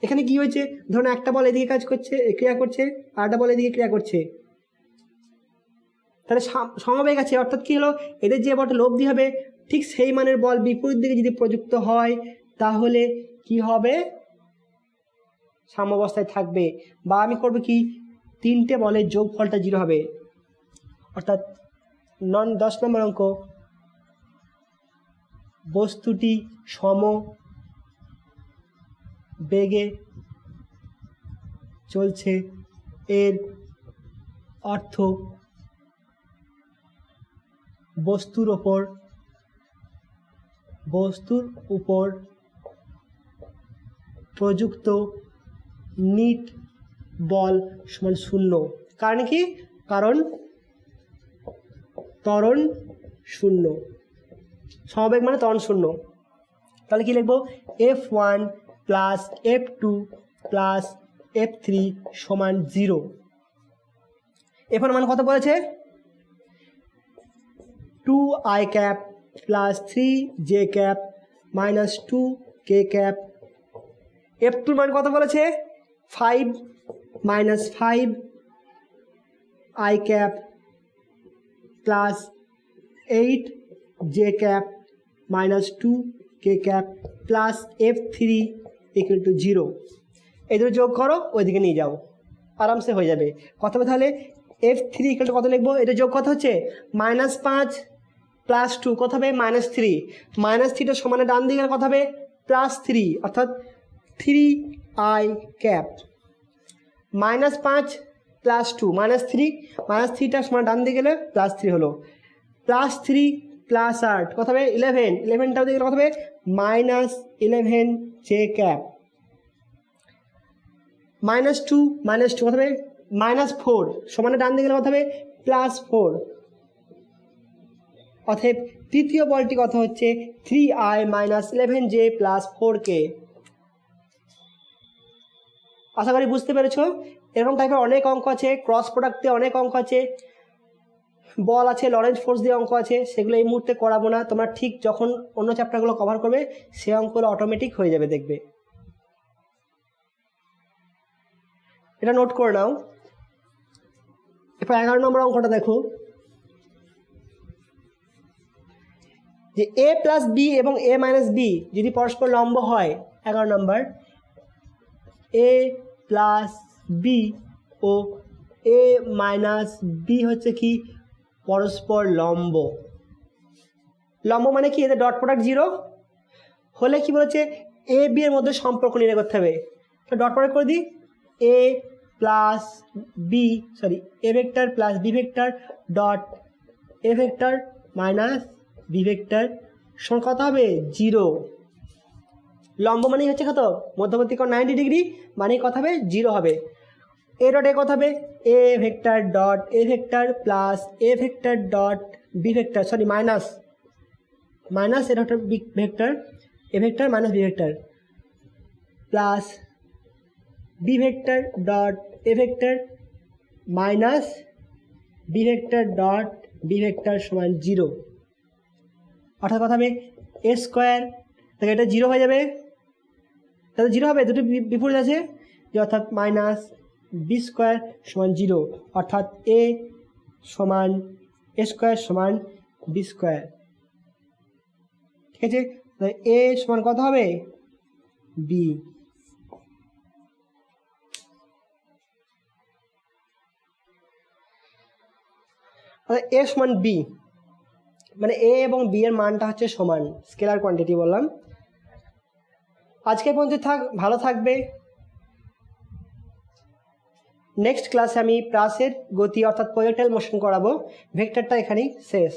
এখানে কি হয়েছে, ধরুন একটা বল এদিকে কাজ করছে, ক্রিয়া করছে, আর একটা বল এদিকে ক্রিয়া করছে, তাহলে সমবেগ আছে, অর্থাৎ কী হলো, এদের যে বলটা লব্ধি হবে ঠিক সেই মানের বল বিপরীত দিকে যদি প্রযুক্ত হয় তাহলে কি হবে, সাম্যাবস্থায় থাকবে। বা আমি করবো কি, তিনটে বলের যোগফলটা 0 হবে। অর্থাৎ 10 নম্বর অঙ্ক, বস্তুটি সম বেগে চলছে, এর অর্থ বস্তুর উপর প্রযুক্ত নিট বল সমান 0। কারণ কি, কারণ ত্বরণ 0, সমবেগ মানে ত্বরণ 0। তাহলে কি লিখবো, F1 plus F2 plus F3 সমান 0। F1 মান কত বলেছে, 2i cap plus 3j cap minus 2k cap. F2 মান কত বলেছে, 5 minus 5i cap plus 8j cap minus 2k cap plus F3 equal to 0। এই দুটো যোগ করো, ওইদিকে নিয়ে যাও, আরামসে হয়ে যাবে। কত হবে তাহলে, F3 ইকুয়াল টু কত লিখবো, এটা যোগ কত হচ্ছে, -5 প্লাস 2 কত হবে, -3। -3টা সমানে ডান দিকে কত হবে, +3, অর্থাৎ 3i ক্যাপ। -5 প্লাস 2 -3, -3টা সমান ডান দিকে গেলে +3 হলো, +3 প্লাস 8 কত হবে, 11, 11টাও দিকে কত হবে, -11j ক্যাপ। -2 কত হবে, -4 সমানে ডান দিকে গেলে কত হবে, +4। অতএব তৃতীয় বলটি কত হচ্ছে, 3i minus 11j plus 4k। আশা করি বুঝতে পেরেছ। এরকম টাইপের অনেক অঙ্ক আছে, ক্রস প্রোডাক্টে অনেক অঙ্ক আছে, বল আছে, লরেন্জ ফোর্স দিয়ে অঙ্ক আছে, সেগুলো এই মুহূর্তে করাবো না। তোমরা ঠিক যখন অন্য চ্যাপ্টারগুলো কভার করবে সে অঙ্কগুলো অটোমেটিক হয়ে যাবে, দেখবে। এটা নোট করে নাও। এরপর 11 নম্বর অঙ্কটা দেখো, যে a প্লাস বি এবং a মাইনাস বি যদি পরস্পর লম্ব হয়, 11 নম্বর, a প্লাস বি ও a মাইনাস বি হচ্ছে কি পরস্পর লম্ব। লম্ব মানে কি, এদের ডট প্রোডাক্ট 0 হলে কি বলেছে, এ বি এর মধ্যে সম্পর্ক নির্ণয় করতে হবে। তো ডট প্রোডাক্ট করে দিই, A plus B, sorry, A vector plus B vector dot A vector minus B vector সমান কত হবে, 0। লম্ব মানেই হচ্ছে কত, মধ্যবর্তী কোণ 90 ডিগ্রি, মানেই কত হবে, 0 হবে। এ ডট এ কত হবে, A vector dot A vector plus A vector dot B vector, sorry minus A dot B vector, A vector minus B vector plus B vector dot A vector minus B vector dot B vector সমান 0। অর্থাৎ কত হবে, এ square, তাহলে এটা 0 হয়ে যাবে, তাহলে 0 হবে, দুটো বিপরীত আছে, অর্থাৎ মাইনাস বি স্কোয়ার সমান 0, অর্থাৎ এ সমান এ স্কোয়ার সমান বি স্কোয়ার। ঠিক আছে, তাহলে এ সমান কত হবে, বি। এ সমান বি মানে এ এবং বি এর মানটা হচ্ছে সমান, স্কেলার কোয়ান্টিটি বললাম। আজকে পর্যন্ত থাক, ভালো থাকবে। নেক্সট ক্লাসে আমি প্রাসের গতি অর্থাৎ প্রজেক্টাইল মোশন করাবো। ভেক্টরটা এখানেই শেষ।